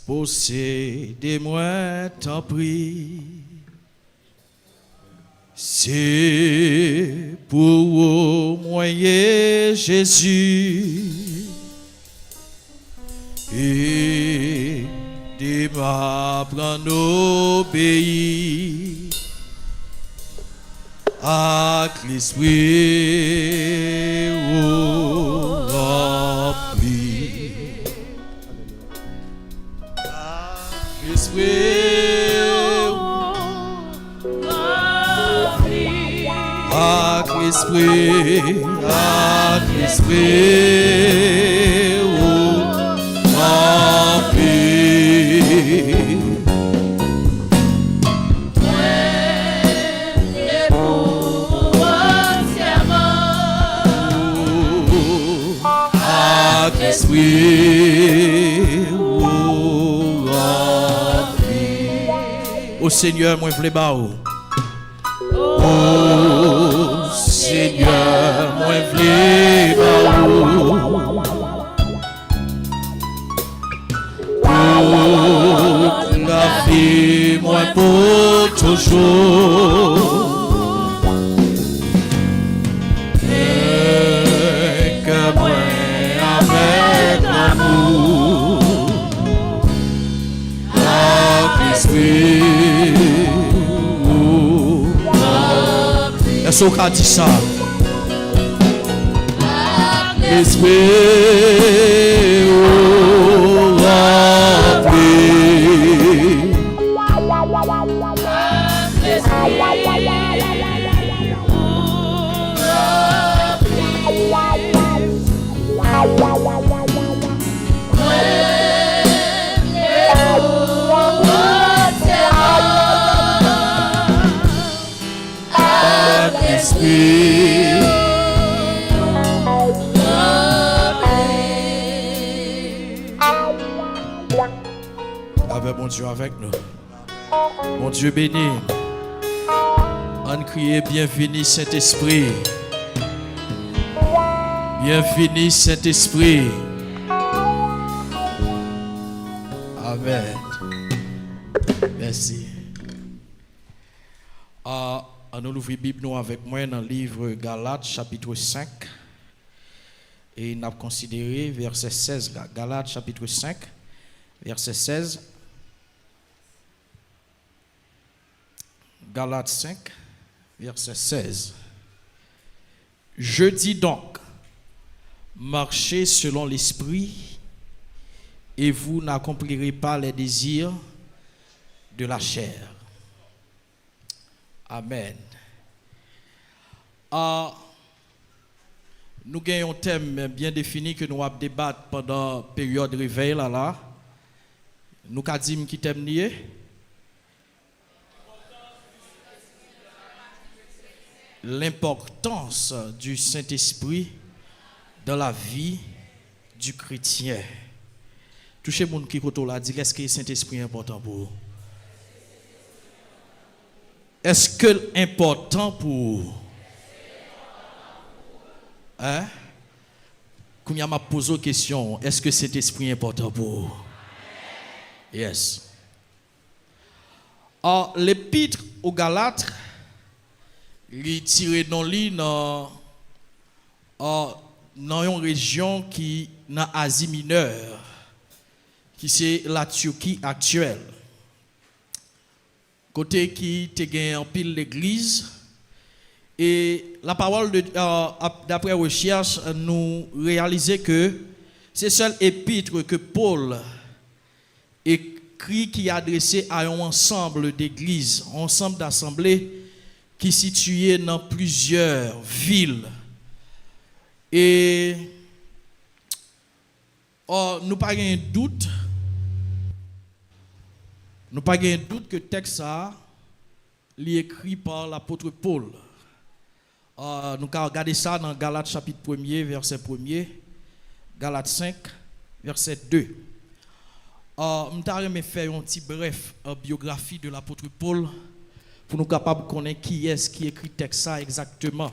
Possédez-moi, t'en prie. C'est pour moi Jésus. Et de m'apprendre obéir à l'esprit rempli. L'esprit rempli. L'esprit rempli. Ô Seigneur, moi v'lais ba ou. Ô Seigneur, moi v'lais ba ou. Toute la vie, moi pour toujours. Est-ce qu'on a dit ça? L'esprit rempli. Avec mon Dieu avec nous. Mon Dieu béni. On crie bienvenue Saint-Esprit. Bienvenue Saint-Esprit. Amen. Merci. Nous ouvrons la Bible nous avec moi dans le livre Galates chapitre 5 et nous avons considéré verset 16. Galates chapitre 5 verset 16. Galates 5 verset 16. Je dis donc, marchez selon l'esprit et vous n'accomplirez pas les désirs de la chair. Amen. Nous avons un thème bien défini que nous allons débattre pendant la période de réveil. Là. Nous avons dit qui thème nié. L'importance du Saint-Esprit dans la vie du chrétien. Touchez mon qui koto là dit est-ce que le Saint-Esprit est important pour vous? Est-ce que important pour vous? Hein? Quand il m'a posé la question, est-ce que cet esprit est important pour vous? Yes. L'épître aux Galates, il tiré dans une région qui dans Asie mineure, qui c'est la Turquie actuelle. Côté qui te gagne en pile l'église et la parole d'après recherche nous réaliser que c'est seul épître que Paul écrit qui est adressé à un ensemble d'églises, un ensemble d'assemblées qui est situé dans plusieurs villes et nous pas de doute. Nous n'avons pas de doute que le texte est écrit par l'apôtre Paul. Nous avons regardé ça dans Galates chapitre 1er, verset 1er, Galates 5, verset 2. Nous allons faire un petit bref biographie de l'apôtre Paul pour nous capables de connaître qui est-ce qui écrit le texte ça exactement.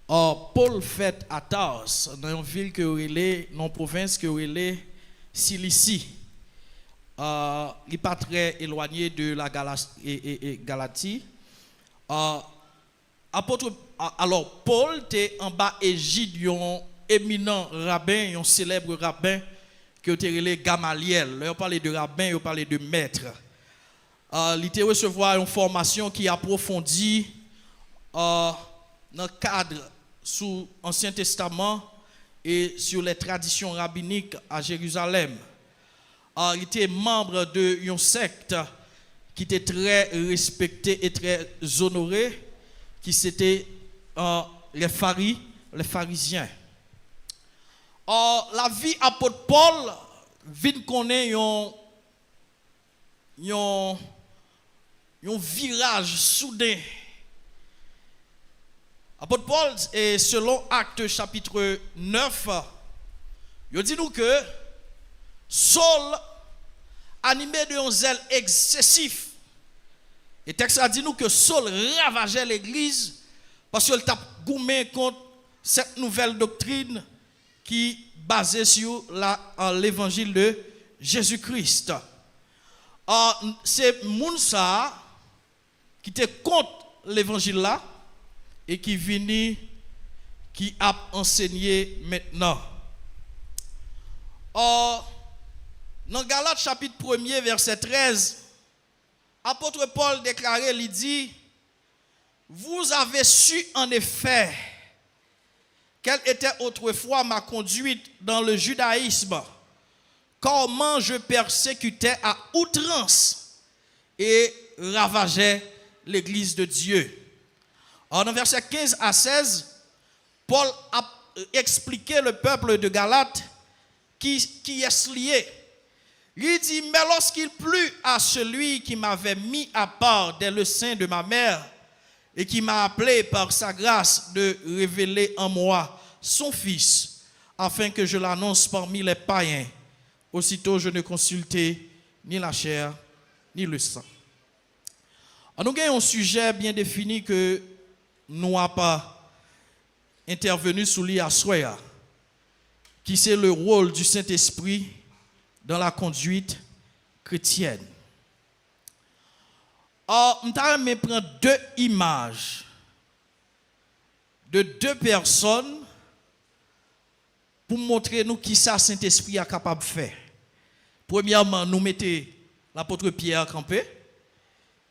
Paul fait à Tars, dans une ville que relais, dans une province que relais Cilicie. Il n'est pas très éloigné de la Galatie. Alors, Paul était en bas égide d'un éminent rabbin, un célèbre rabbin qui était appelé Gamaliel. Là, on parlait de rabbin, on parlait de maître. Il était recevoir une formation qui approfondit dans le cadre sous l'Ancien Testament et sur les traditions rabbiniques à Jérusalem. Il était membre d'une secte qui était très respectée et très honorée, qui c'était les pharisiens. La vie apôtre Paul vient connaître un virage soudain. Apôtre Paul, et selon Actes chapitre 9, il dit nous que Saul, animé d'un zèle excessif, et texte a dit nous que Saul ravageait l'église parce qu'il t'a goumé contre cette nouvelle doctrine qui basée sur l'évangile de Jésus-Christ. C'est Mounsa qui était contre l'évangile là et qui vient, qui a enseigné maintenant. Dans Galates chapitre 1er, verset 13, apôtre Paul déclarait, il dit, vous avez su en effet quelle était autrefois ma conduite dans le judaïsme, comment je persécutais à outrance et ravageais l'église de Dieu. Alors, dans versets 15 à 16, Paul a expliqué le peuple de Galate qui est lié. Il dit, mais lorsqu'il plut à celui qui m'avait mis à part dès le sein de ma mère et qui m'a appelé par sa grâce de révéler en moi son Fils, afin que je l'annonce parmi les païens, aussitôt je ne consultai ni la chair ni le sang. Alors, nous avons un sujet bien défini que nous n'avons pas intervenu sous lui à Soya, qui c'est le rôle du Saint-Esprit dans la conduite chrétienne. Je vais prendre deux images de deux personnes pour montrer nous qui ça Saint-Esprit est capable de faire. Premièrement, nous mettons l'apôtre Pierre campé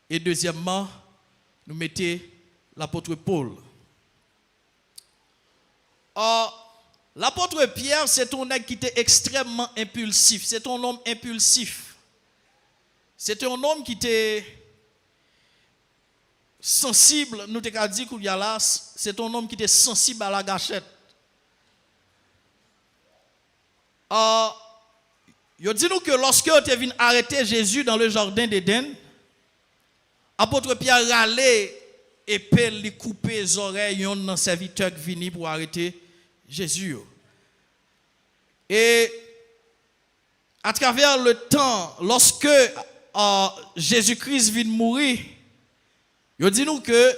et deuxièmement, nous mettons l'apôtre Paul. L'apôtre Pierre, c'est un homme qui était extrêmement impulsif. C'est un homme impulsif. C'est un homme qui était sensible. Nous t'avons dit qu'il y a là, c'est un homme qui était sensible à la gâchette. Il dit nous que lorsque tu es venu arrêter Jésus dans le jardin d'Éden, l'apôtre Pierre râlait et lui couper les oreilles d'un serviteur qui venu pour arrêter Jésus. Et à travers le temps, lorsque Jésus-Christ vient mourir, il dit nous que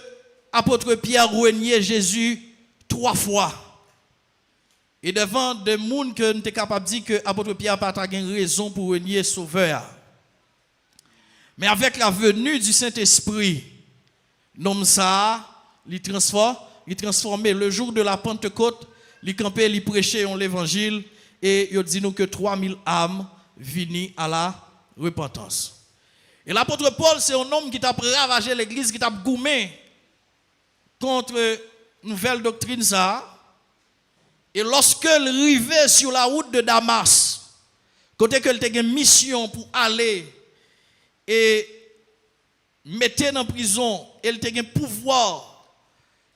l'apôtre Pierre reniait Jésus 3 fois. Et devant des gens que nous sommes capables de dire que l'apôtre Pierre n'a pas de raison pour renier Sauveur. Mais avec la venue du Saint-Esprit, l'homme ça, il transformé le jour de la Pentecôte, il campait, il prêchait l'évangile et il dit nous que 3000 âmes viennent à la repentance. Et l'apôtre Paul, c'est un homme qui t'a ravagé l'église, qui t'a goumé contre nouvelle doctrine ça. Et lorsque il arrivait sur la route de Damas, côté que il avait une mission pour aller et mettre en prison, il avait un pouvoir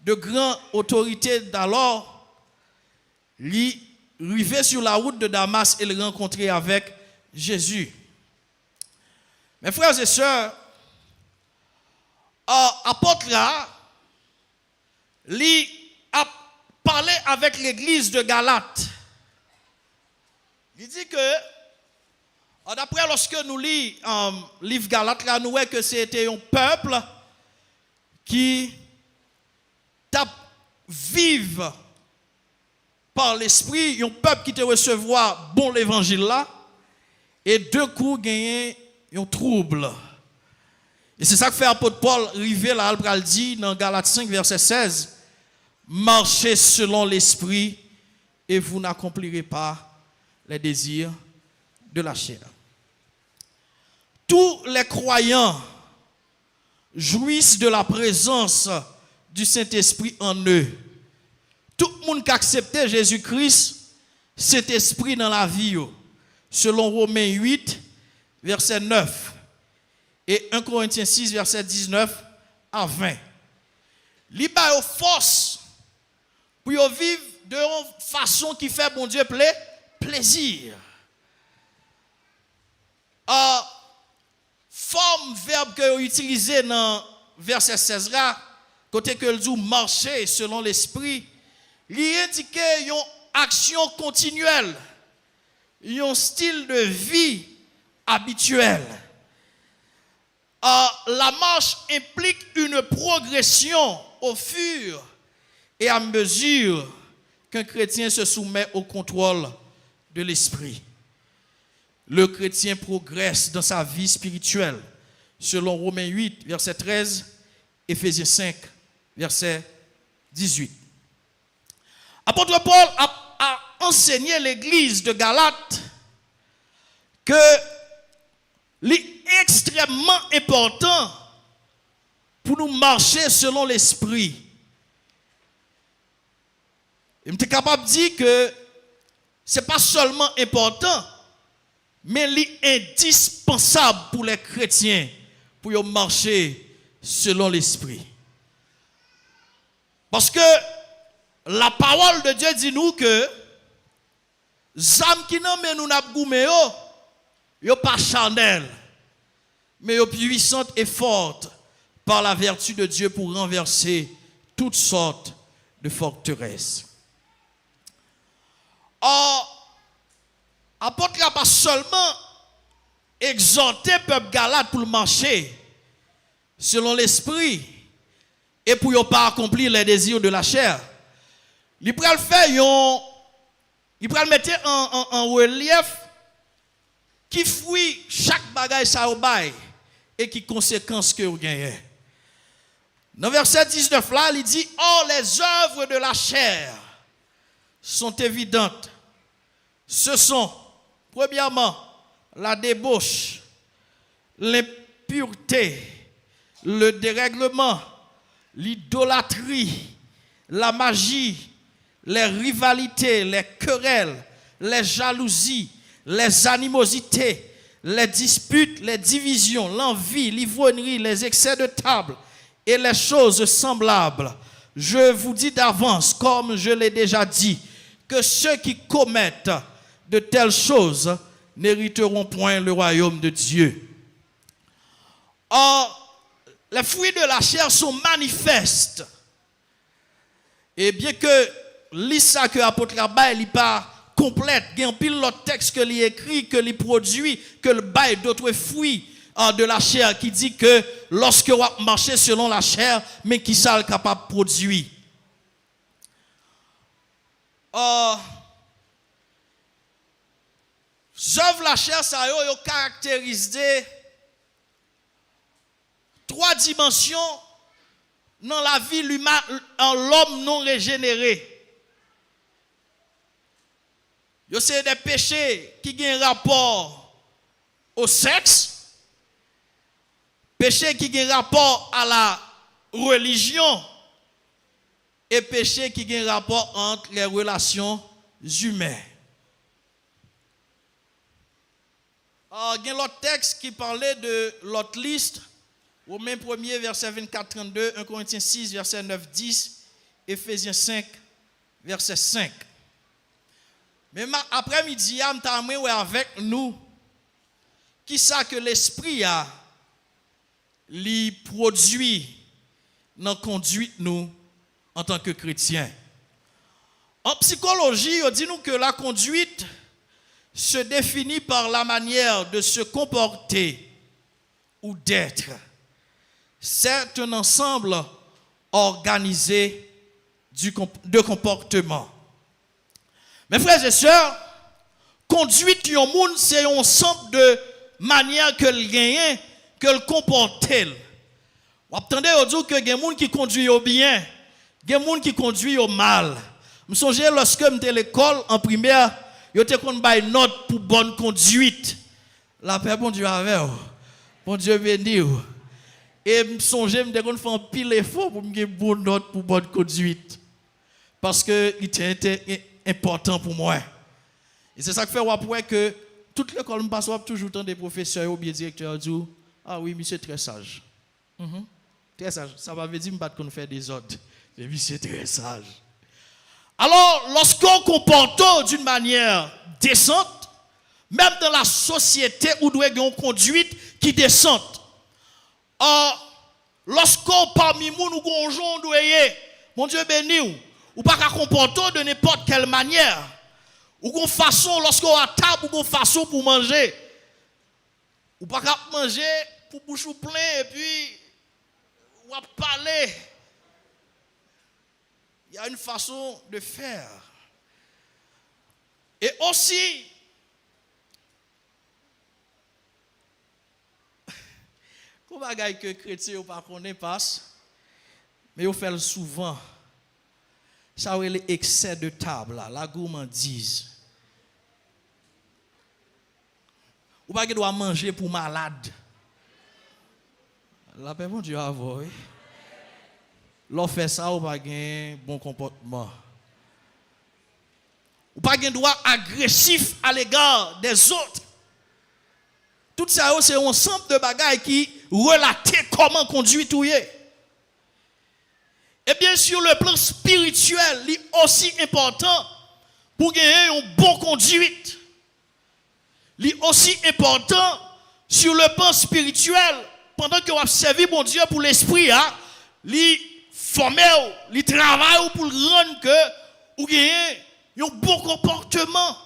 de grande autorité d'alors, il arrivait sur la route de Damas et il rencontrait avec Jésus. Mes frères et sœurs, apôtre là, lui a parlé avec l'église de Galate. Il dit que, d'après lorsque nous lisons livre Galate, là, nous voyons que c'était un peuple qui vive par l'esprit, un peuple qui te recevoir bon l'évangile là, et deux coups gagné un trouble. Et c'est ça que fait l'apôtre Paul rivé là, il dit dans Galates 5, verset 16, marchez selon l'esprit et vous n'accomplirez pas les désirs de la chair. Tous les croyants jouissent de la présence du Saint-Esprit en eux. Tout le monde qui a accepté Jésus-Christ, cet esprit dans la vie, selon Romains 8, verset 9, et 1 Corinthiens 6, verset 19 à 20. Il y a force pour vivre de façon qui fait bon Dieu plaisir. Forme verbe que vous utilisez dans verset 16 là, côté que le dit marcher selon l'esprit, il indique une action continuelle, un style de vie habituel. La marche implique une progression au fur et à mesure qu'un chrétien se soumet au contrôle de l'esprit. Le chrétien progresse dans sa vie spirituelle, selon Romains 8, verset 13, Éphésiens 5, verset 18. Apôtre Paul a enseigné l'église de Galate que c'est extrêmement important pour nous marcher selon l'esprit. Il est capable de dire que ce n'est pas seulement important, mais c'est indispensable pour les chrétiens pour marcher selon l'esprit. Parce que la parole de Dieu dit nous que zam qui nan men nous n'a goumé yo pas charnel, mais yo puissante et forte par la vertu de Dieu pour renverser toutes sortes de forteresses. Or, apôtre n'a pas seulement exhorté le peuple Galate pour marcher selon l'esprit et pour ne pas accomplir les désirs de la chair. Il peut le faire, il peut le mettre en relief qui fuit chaque bagaille ça au bail et qui conséquences que vous gagnez. Dans verset 19 là, il dit or les œuvres de la chair sont évidentes. Ce sont premièrement la débauche, l'impureté, le dérèglement, l'idolâtrie, la magie, les rivalités, les querelles, les jalousies, les animosités, les disputes, les divisions, l'envie, l'ivrognerie, les excès de table et les choses semblables. Je vous dis d'avance, comme je l'ai déjà dit, que ceux qui commettent de telles choses n'hériteront point le royaume de Dieu. Or, les fruits de la chair sont manifestes. Et bien que l'issa que l'apôtre là-bas, il n'est pas complète, il y a un pile l'autre texte que lui écrit, que lui produit, que le bail d'autres fruits de la chair qui dit que lorsque on marche selon la chair, mais qui ça est capable de produire. J'ouvre la chair, ça a caractérisé trois dimensions dans la vie l'humain, en l'homme non régénéré. C'est des péchés qui ont un rapport au sexe, péchés qui ont un rapport à la religion et péchés qui ont un rapport entre les relations humaines. Il y a l'autre texte qui parlait de l'autre liste, Romains 1er, verset 24-32, 1 Corinthiens 6, verset 9-10, Éphésiens 5, verset 5. Mais après-midi, je suis avec nous, qui ça que l'esprit a li produit dans la conduite nous en tant que chrétiens. En psychologie, on dit nous que la conduite se définit par la manière de se comporter ou d'être. C'est un ensemble organisé de comportements. Mes frères et sœurs, conduite yon moun c'est un ensemble de manière que le gagne, que le comporte. Vous attendez au dire que il y a des gens qui conduisent au bien, il y a des gens qui conduisent au mal. Je me souviens lorsque j'étais à l'école en primaire, yo te kon bay note pour bonne conduite. La paix bon Dieu avec vous. Bon Dieu béni vous. Et me songer me kon faire un pile effort pour me gagner bonne note pour bonne conduite. Parce que il était important pour moi. Et c'est ça qui fait que toute l'école me passe toujours tant des professeurs ou bien directeurs disent ah oui, monsieur très sage. Très sage. Ça va veut dire me pas qu'on fait des ordres. Mais monsieur très sage. Alors, lorsqu'on comporte d'une manière décente, même dans la société où nous avons une conduite qui décente, lorsqu'on parmi nous, nous avons mon Dieu béni, ou pas qu'à comporter de n'importe quelle manière, ou qu'on façon, lorsqu'on a table, ou qu'on façon pour manger, ou pas qu'à manger pour bouche plein et puis, ou à parler. Il y a une façon de faire. Et aussi, comme bagaille que les chrétiens ne passe, mais ils font souvent. Ça c'est l'excès de table, la gourmandise. Ou pas doit manger pour malade. La paix bon Dieu a voix. L'on fait ça, ou pas un bon comportement. Ou pas un droit agressif à l'égard des autres. Tout ça, c'est un ensemble de bagailles qui relatent comment conduire tout. Et bien sur le plan spirituel, il est aussi important pour gagner une bonne conduite. Il est aussi important sur le plan spirituel, pendant que vous avez servi mon Dieu pour l'esprit, il former, il travaille pour rendre que vous ayez un bon comportement.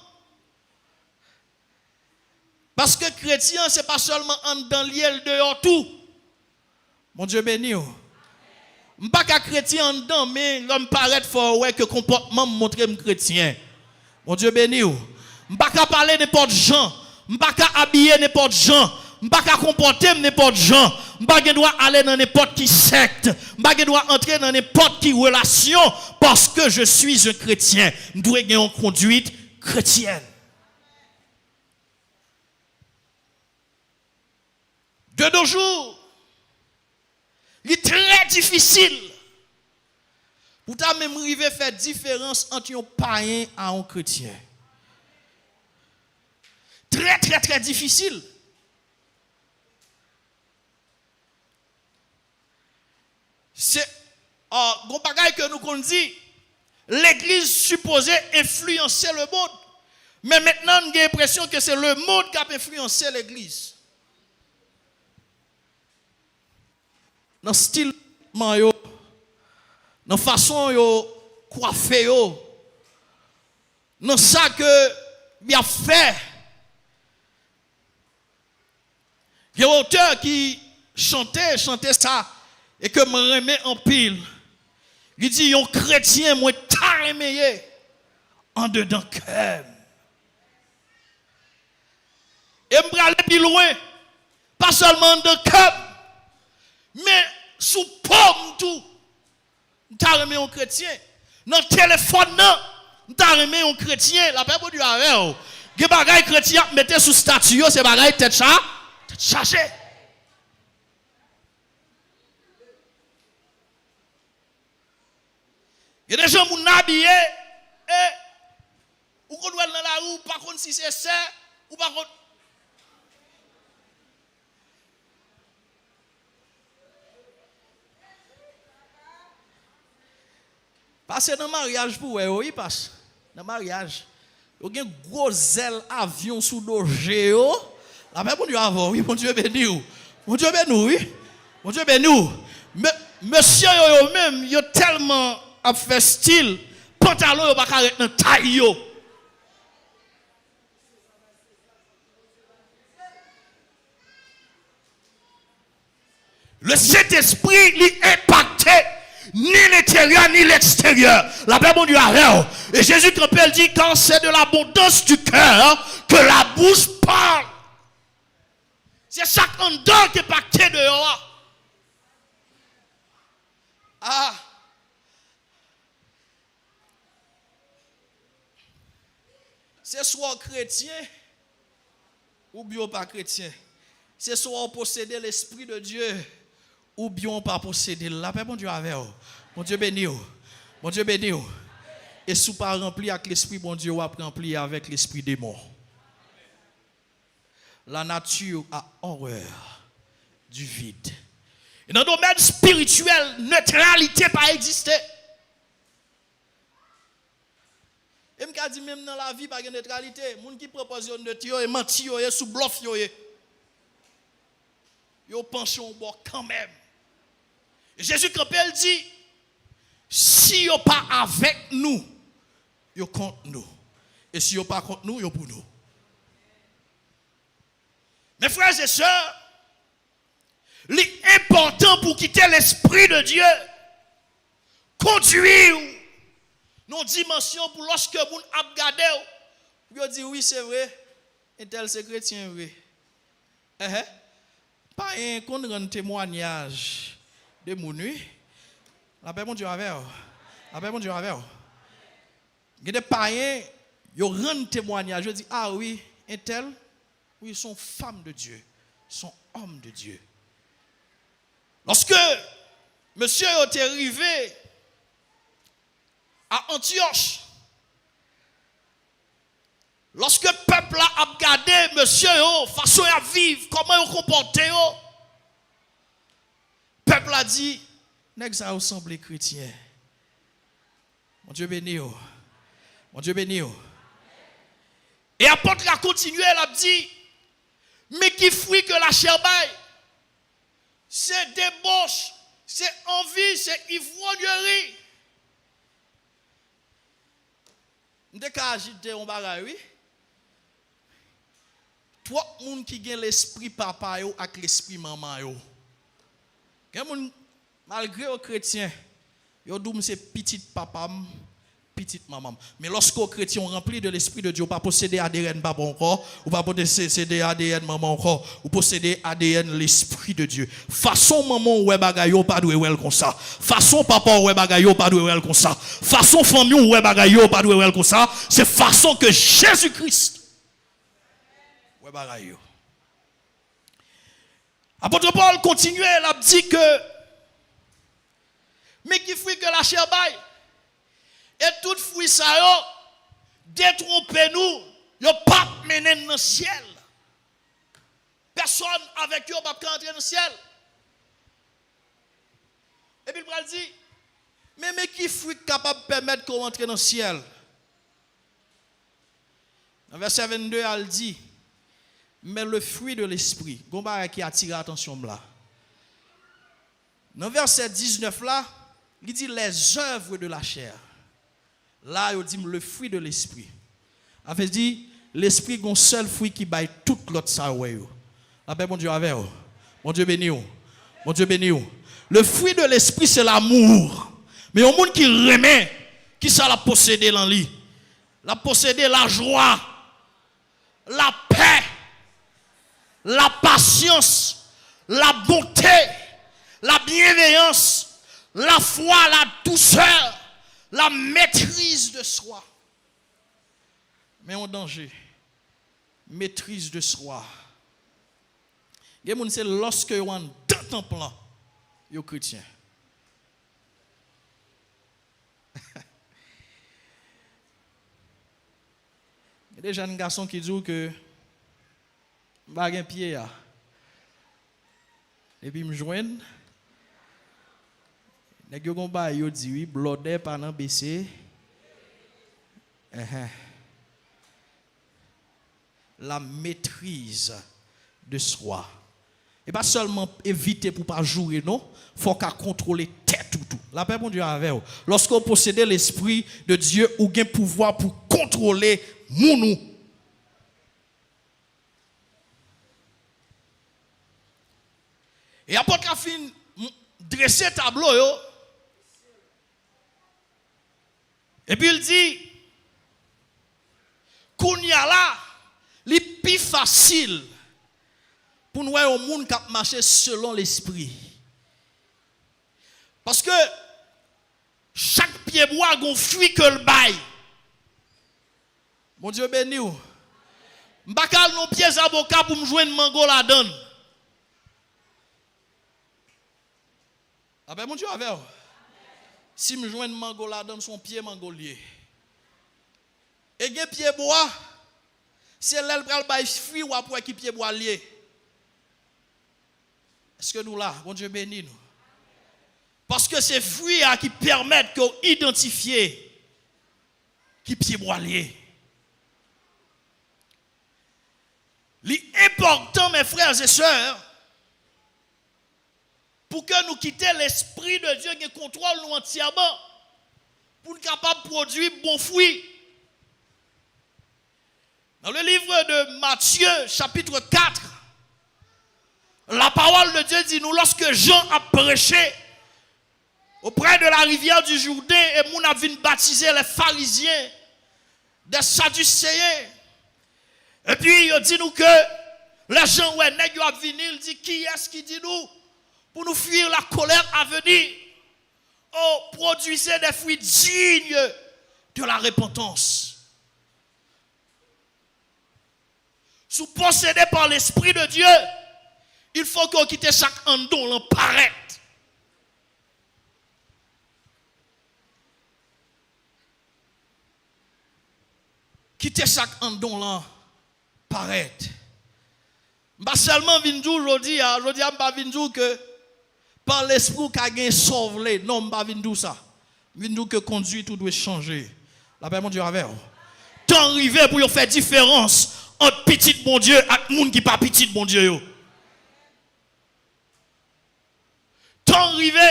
Parce que chrétien, ce n'est pas seulement en dans l'île dehors tout. Mon Dieu béni. Je ne suis pas chrétien en dedans, mais l'homme paraît fort ouais que comportement me montre que chrétien. Mon Dieu béni. Je ne suis pas parler n'importe gens. Je ne suis pas habiller n'importe gens. Je ne suis pas comporter n'importe gens. Je ne dois aller dans n'importe qui secte. Je ne dois entrer dans n'importe qui relation parce que je suis un chrétien. Je dois avoir une conduite chrétienne. De nos jours, il est très difficile pour ta même arriver à faire différence entre un païen et un chrétien. Très, très, très difficile. C'est un bagage que nous qu'on dit, l'église supposée influencer le monde. Mais maintenant, on a l'impression que c'est le monde qui a influencé l'église. Dans le style, dans la façon de coiffer, dans ça que il a fait. Il y a un auteur qui chantait ça. Et que me remet en pile. Il dit, un chrétien, moi, t'as remis en dedans cœur. Et me aller plus loin. Pas seulement dans cœur, mais sous pomme tout. T'as remis un chrétien. Dans le téléphone, t'as remis un chrétien. La paix pour Dieu avec vous. Les bagailles chrétiens, mettez sous statut, c'est bagailles tête chargée. Il y a des gens qui sont habillés et ou qu'on doit dans la rue, par contre si c'est ça, ou par contre. Passer dans le mariage pour eux, oui, passe. Dans le mariage. Il y a un gros zèle avion sous le géo. La paix, mon Dieu, avant, oui, mon Dieu béni. Mon Dieu béni, oui. Mon Dieu béni. Monsieur, même, il y a tellement. A fait style, pantalon yo pas arrêter dans taille yo. Le Saint-Esprit lui impacté ni l'intérieur ni l'extérieur. La paix, mon Dieu, avec. Et Jésus Christ dit, quand c'est de l'abondance du cœur que la bouche parle. C'est chaque endroit qui est pacté dehors. Ah. C'est soit chrétien ou bien pas chrétien. C'est soit posséder l'Esprit de Dieu ou bien pas posséder. La paix, mon Dieu, avec vous. Mon Dieu béni. Mon Dieu béni. Et si vous pas rempli avec l'Esprit, mon Dieu, vous rempli avec l'Esprit démon. La nature a horreur du vide. Et dans le domaine spirituel, neutralité pas exister. Et je dis même dans la vie, pas de neutralité. Les gens qui proposent une neutralité, ils mentent, ils sous bluff, ils penchent au bord quand même. Et Jésus-Christ dit, si ils pas avec nous, ils contre nous. Et si ils pas contre nous, ils pour nous. Mes frères et sœurs, l'important pour quitter l'Esprit de Dieu, conduire nos dimensions pour lorsque vous regardez, vous dites oui, c'est vrai, et tel c'est chrétien, oui. Pas un qu'on rend témoignage de mon nuit. La paix, mon Dieu, avec vous. La paix, mon Dieu, avec vous. Il y a des païens, ils rendent témoignage, ils disent ah oui, et tel, oui, ils sont femmes de Dieu, ils sont hommes de Dieu. Lorsque monsieur est arrivé à Antioche, lorsque le peuple a regardé monsieur, façon à vivre, comment il comporte, le peuple a dit, n'est-ce ça ressemble chrétien. Mon Dieu béni. Mon Dieu béni. Et apôtre a continué, elle a dit, mais qui fruit que la chair baille, c'est débauche, c'est envie, c'est ivrognerie. Dès qu'à agiter un bagage, oui. Trois personnes qui ont l'esprit papa avec l'esprit maman. Malgré les chrétiens, ils disent c'est petit papa, petite maman. Mais lorsque les chrétiens remplis de l'esprit de Dieu, pas posséder ADN papa encore, ou pas posséder ADN maman encore, ou posséder ADN l'esprit de Dieu. Façon maman ou bagayo pas doué comme ça. Façon papa ou bagayo pas doué comme ça. Façon famille ou bagayo pas doué comme ça. C'est façon que Jésus-Christ ou bagayo. Apôtre Paul continue, il a dit que mais qui fruit que la chair baille. Et tout fruit ça yo, détrompez-nous, yo pas mener dans le ciel. Personne avec yo pas entrer dans le ciel. Et puis il dit, mais qui fruit capable de permettre qu'on entre dans le ciel? Dans verset 22, elle dit, mais le fruit de l'esprit, gomba qui attire l'attention là. Dans verset 19 là, il dit les œuvres de la chair. Là, il dit le fruit de l'esprit. Il fait dit l'esprit est un seul fruit qui baille tout l'autre ça. La paix, mon Dieu, avec vous. Mon Dieu béni. Mon Dieu béni. Le fruit de l'esprit, c'est l'amour. Mais au monde qui remet, qui ça l'a possédé dans lui? La possédé la joie, la paix, la patience, la bonté, la bienveillance, la foi, la douceur, la maîtrise de soi. Mais en danger, maîtrise de soi. C'est lorsque vous êtes dans ton plan, vous êtes chrétien. Il y a des jeunes garçons qui disent que je n'ai pas un pied. Et puis, je me joins. Les gens qui disent oui, blodé pas dans BC. La maîtrise de soi. Et pas seulement éviter pour pas jouer, non. Il faut qu'à contrôler tête tout. La paix, mon Dieu, avec vous. Lorsque vous possédez l'esprit de Dieu, vous avez pouvoir pour contrôler mon. Et après qu'on fin dresser tableau, Et puis il dit, Kounya là, les plus facile pour nous voir au monde qui marcher selon l'esprit. Parce que chaque pied bois a un fruit que le bail. Mon Dieu béni ou. M'bakal non pieds avocat pour me joindre mango la donne. Ah ben mon Dieu avec. Si me joindre mango la donne son pied mangolier. Et gen pied bois, c'est l'elle pral bail fruit ou après qui pied bois lié. Est-ce que nous là, mon Dieu béni nous. Parce que c'est fruits qui permettent d'identifier qui pied bois lié. L'important, mes frères et sœurs, pour que nous quittions l'esprit de Dieu qui contrôle nous entièrement, pour nous capables de produire bons fruits. Dans le livre de Matthieu, chapitre 4, la parole de Dieu dit nous, lorsque Jean a prêché auprès de la rivière du Jourdain, et nous avons baptisé les pharisiens, des sadducéens, et puis il dit nous que les gens ouais nèg yo venir, il dit qui est-ce qui dit nous pour nous fuir la colère à venir. Oh, produisez des fruits dignes de la repentance. Sous possédé par l'esprit de Dieu, il faut qu'on quitte chaque andon l'en paraître. Quitter chaque andon là paraître. Pas seulement vindou aujourd'hui, aujourd'hui pas vindou que par l'esprit qu'a gagné sauvé. Non, pas vindou ça. Vindou que conduit tout doit changer. La paix mon Dieu avec. Tant arrivé pour faire différence entre petit bon Dieu et monde qui pas petit bon Dieu. Tant arrivé,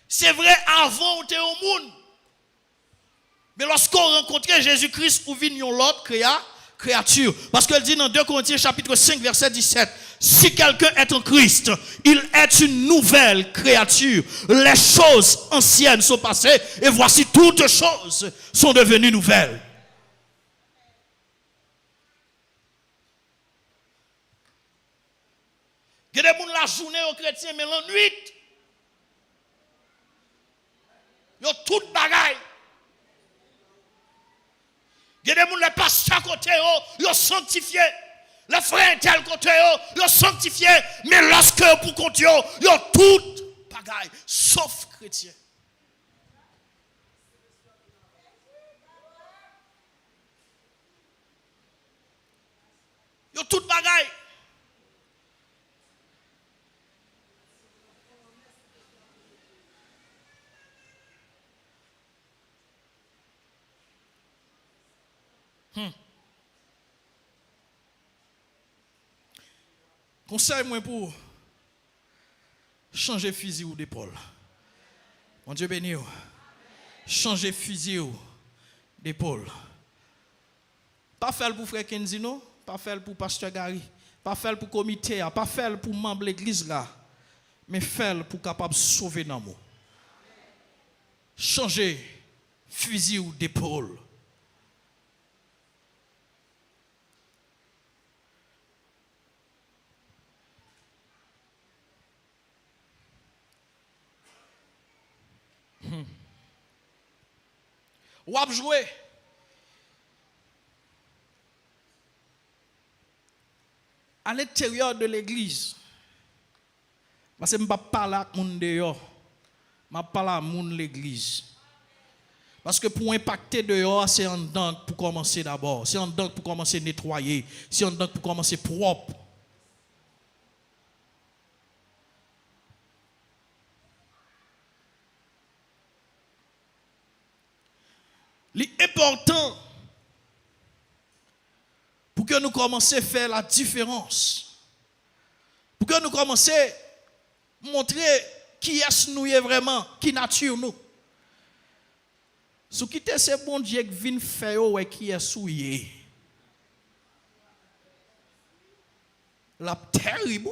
c'est vrai avant on était au monde. Mais lorsqu'on rencontrait Jésus-Christ, ou vient l'autre créature. Parce qu'elle dit dans 2 Corinthiens chapitre 5 verset 17, si quelqu'un est en Christ, il est une nouvelle créature. Les choses anciennes sont passées et voici toutes choses sont devenues nouvelles. Il y a des gens la journée aux chrétiens, mais la nuit, il y a toute bagaille. Il y a des gens les pasteurs côté, ils sont sanctifiés. Les frères tel côté, ils sont sanctifiés. Mais lorsque pour côté, ils ont toute bagaille, sauf chrétiens. Ils ont toute bagaille. Conseil moi pour changer fusil ou d'épaule. Mon Dieu béni. Changer fusil ou d'épaule. Pas faire pour frère Kenzino, pas faire pour pasteur Gary, pas faire pour comité, pas faire pour membre l'église là, mais faire pour capable sauver l'amour. Changer fusil ou d'épaule. Ou à jouer à l'intérieur de l'église. Parce que je ne parle pas à mon dehors. Je parle à mon l'église. Parce que pour impacter dehors, c'est en dedans pour commencer d'abord. C'est en dedans pour commencer à nettoyer. C'est en dedans pour commencer propre. L'important pour que nous commencions à faire la différence, pour que nous commencions à montrer qui est-ce nous vraiment, qui nature nous. Ce qui est ce bon Dieu qui vient faire qui est souillé. La terrible.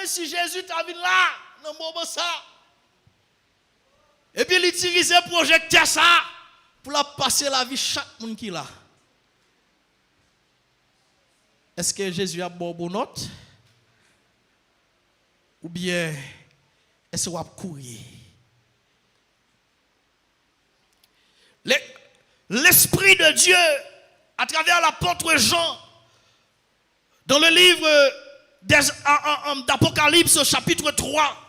comme si Jésus t'a vu là, dans le moment ça. Et puis il utilise le projecteur ça pour la passer la vie chaque monde qui là. Est-ce que Jésus a bon note? Ou bien est-ce qu'il va courir? L'Esprit de Dieu, à travers l'apôtre Jean, dans le livre d'Apocalypse, chapitre 3,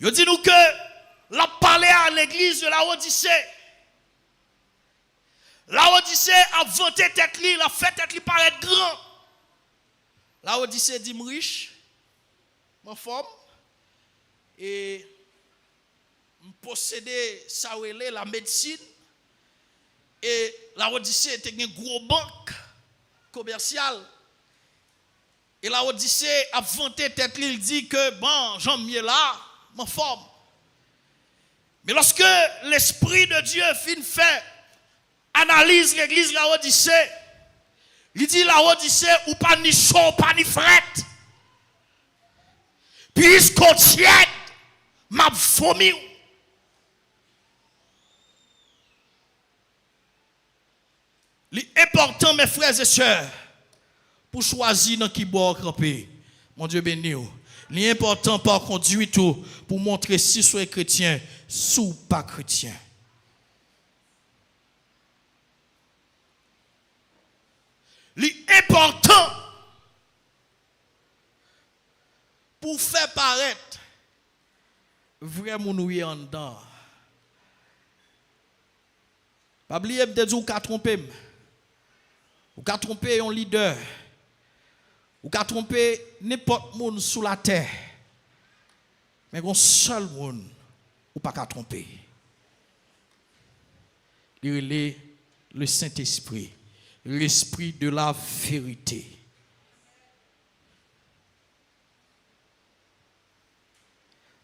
il dit nous que l'a parlé à l'église de la Odyssée. La Odyssée a vanté tête li, la fait tête li paraître grand. La Odyssée dit riche, ma forme, et posséder ça la médecine. Et la Odyssée était une grosse banque commerciale. Et la Odyssée a vanté tête li, il dit que bon, j'en mieux là, ma forme. Mais lorsque l'Esprit de Dieu fait analyse l'église la Odyssée, il dit la Odyssée ou pas ni chaud, pas ni fret. Puisqu'on tiède, m'a vomi. L'important, mes frères et sœurs, pour choisir dans qui boit camper. Mon Dieu béni. L'important par conduire tout pour montrer si vous êtes chrétien, ou pas chrétien. L'important pour faire paraître vraiment nous en dedans. Pas oublier peut-être ou qu'a trompé. Ou qu'a trompé un leader. Ou qu'a trompé n'importe monde sous la terre. Mais un seul monde ou pas qu'à tromper. Il est le Saint-Esprit, l'Esprit de la vérité.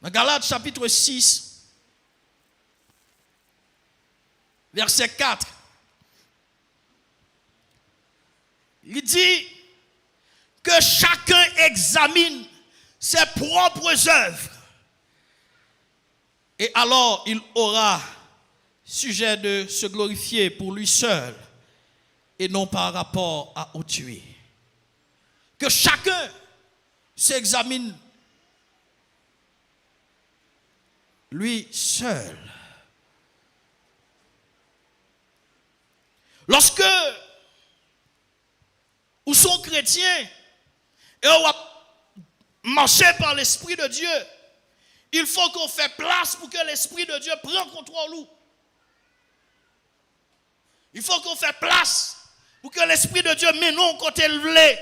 Dans Galates chapitre 6, verset 4, il dit que chacun examine ses propres œuvres. Et alors il aura sujet de se glorifier pour lui seul et non par rapport à autrui. Que chacun s'examine lui seul. Lorsque vous sont chrétiens et vous marchez par l'Esprit de Dieu, il faut qu'on fasse place pour que l'Esprit de Dieu prenne contrôle. Il faut qu'on fasse place pour que l'Esprit de Dieu mène nous côté levé.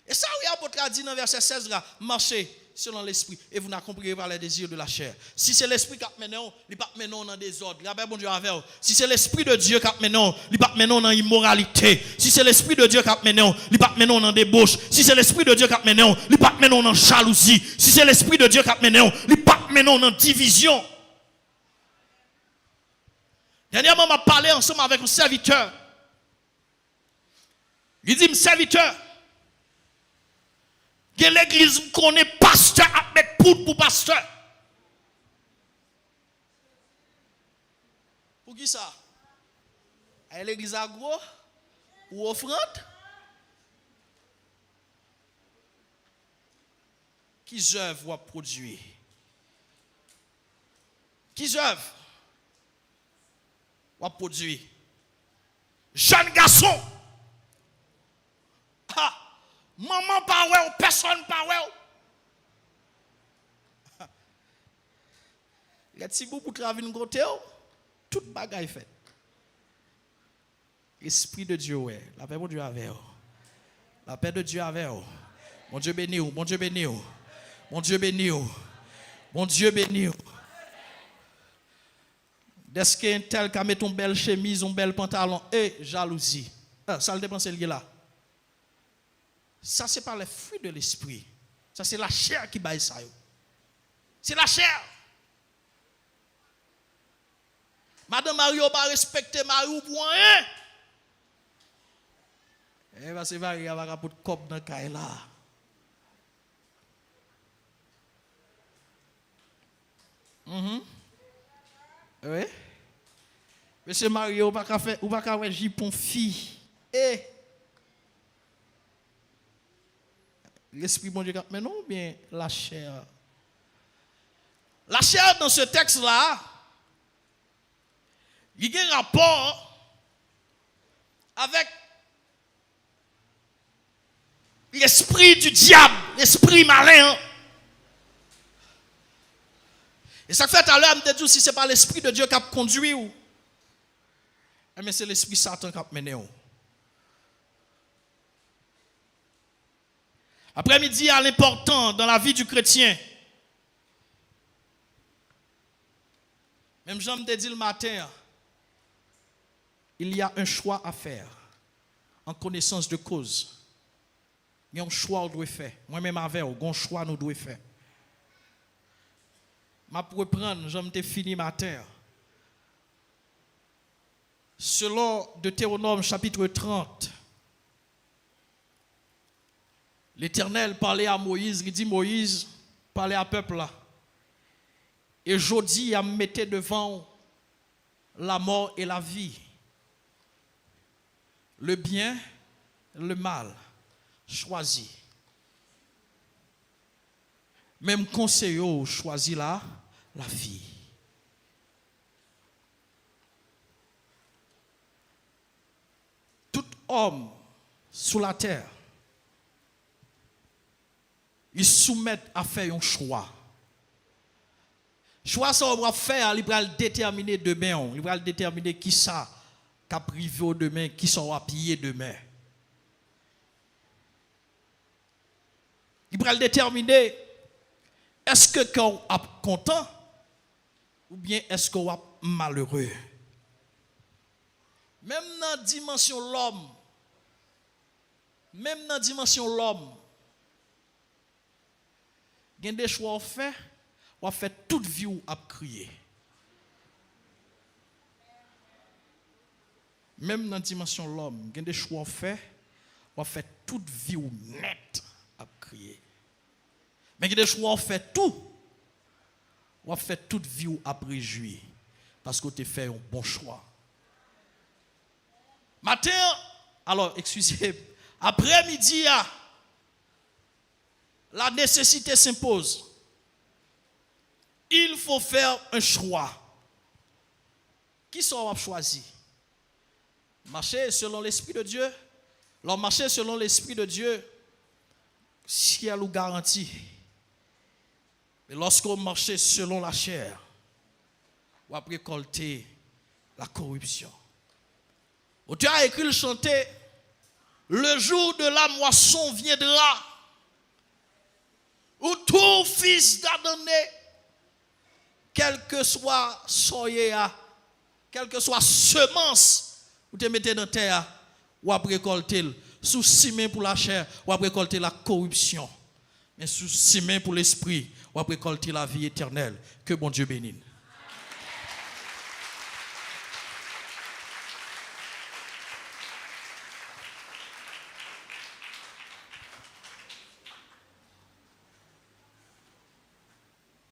Et ça, oui, apôtre a dit dans verset 16 là, marchez selon l'Esprit et vous n'accomplirez pas les désirs de la chair. Si c'est l'Esprit qui mène nous, il ne va pas mener dans des ordres. Bon Dieu avec vous. Si c'est l'Esprit de Dieu qui mène nous, il ne va pas mener dans l'immoralité. Si c'est l'Esprit de Dieu qui mène nous, il ne va pas mener dans débauche. Si c'est l'Esprit de Dieu qui mène nous, il ne va pas mener dans jalousie. Si c'est l'Esprit de Dieu qui mène nous, il ne va pas mener dans division. Dernièrement, m'a parlé ensemble avec un serviteur. Il dit, serviteur, que l'église connaît pasteur à mettre poudre pour pasteur. Pour qui ça? À l'église à gros ou offrande? Qui œuvre à produire? Qui œuvre à produire? Jeune garçon. Ah, maman pas ouais, personne pas ouais. Les petits bouts pour travailler une côté, toute bagaille fait. L'Esprit de Dieu, ouais. La paix de Dieu avec vous. La paix de Dieu avec vous. Mon Dieu béni vous, mon Dieu béni vous. Mon Dieu béni vous. Mon Dieu béni vous. Est-ce qu'un tel qui met une belle chemise, un bel pantalon, et jalousie. Ça le dépense lié là. Ça, c'est pas les fruits de l'esprit. Ça, c'est la chair qui baille ça. C'est la chair. Madame Mario va respecter Mario pour rien. Eh parce que Marie a pas pour cop dans caille là. Oui. Monsieur Mario, ou pas qu'à faire, ou pas qu'à faire jipon fille. Eh. L'esprit bon Dieu, mais non, bien la chair. La chair dans ce texte-là, il y a un rapport avec l'esprit du diable, l'esprit malin. Et ça fait tout à l'heure, je me dis si ce n'est pas l'esprit de Dieu qui a conduit, mais c'est l'esprit Satan qui a mené. Après-midi, à l'important dans la vie du chrétien. Même Jean me dit le matin, il y a un choix à faire en connaissance de cause. Il y a un choix qu'on doit faire. Moi-même avec vous, un choix nous devons faire. Je vais reprendre, je me fini matin. Selon Deutéronome chapitre 30, l'Éternel parlait à Moïse, il dit Moïse, parlait à peuple là. Et jodi a metté devant la mort et la vie, le bien, le mal, choisi. Même conseil choisit la vie. Tout homme sous la terre, il soumet à faire un choix. Choix ça on va faire, il va déterminer demain, il va déterminer qui ça qu'a privé demain, qui ça va piller demain. Il va déterminer est-ce que qu'on est content ou bien est-ce qu'on est malheureux. Même dans la dimension l'homme, il y a des choix à faire. On fait toute vie ou à crier. Même dans la dimension de l'homme, il y a des choix à faire. On fait toute vie ou net à crier. Mais il y a des choix à faire tout. On fait toute vie ou à réjouir. Parce que tu as fait un bon choix. Matin, alors, excusez, après-midi, la nécessité s'impose. Il faut faire un choix. Qui sera choisi? Marcher selon l'Esprit de Dieu. Alors, marcher selon l'Esprit de Dieu, ciel ou garantie. Mais lorsqu'on marche selon la chair, on va récolter la corruption. Auteur a écrit le chanter, le jour de la moisson viendra, où tout fils d'Adam, quel que soit soyez, quelle que soit semence, vous te mettez dans la terre, ou après récolter, sous 6 mains pour la chair, ou après récolter la corruption. Mais sous 6 mains pour l'esprit, ou après récolter la vie éternelle. Que bon Dieu bénisse.